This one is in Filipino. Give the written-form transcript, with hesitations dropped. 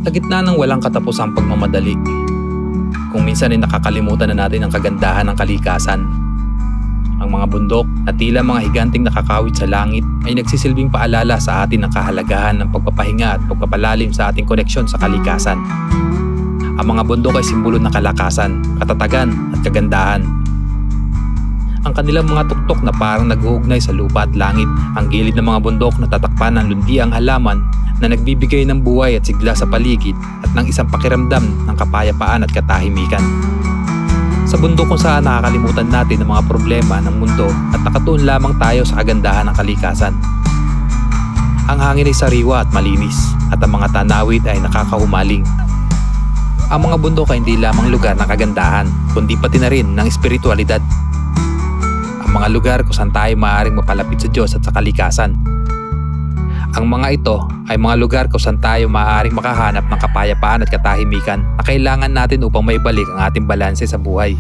Sa gitna ng walang katapusang pagmamadali, kung minsan ay nakakalimutan na natin ang kagandahan ng kalikasan. Ang mga bundok na tila mga higanting nakakawit sa langit ay nagsisilbing paalala sa atin ng kahalagahan ng pagpapahinga at pagpapalalim sa ating koneksyon sa kalikasan. Ang mga bundok ay simbolo ng kalakasan, katatagan at kagandahan. Ang kanilang mga tuktok na parang nag-uugnay sa lupa at langit, ang gilid ng mga bundok na tatakpan ng lundiang halaman na nagbibigay ng buhay at sigla sa paligid at ng isang pakiramdam ng kapayapaan at katahimikan. Sa bundok kung saan nakakalimutan natin ang mga problema ng mundo at nakatuon lamang tayo sa kagandahan ng kalikasan. Ang hangin ay sariwa at malinis at ang mga tanawid ay nakakahumaling. Ang mga bundok ay hindi lamang lugar ng kagandahan, kundi pati na rin ng espiritualidad. Ang mga lugar kung saan tayo maaaring mapalapit sa Diyos at sa kalikasan. Ang mga ito ay mga lugar kung saan tayo maaaring makahanap ng kapayapaan at katahimikan na kailangan natin upang maibalik ang ating balanse sa buhay.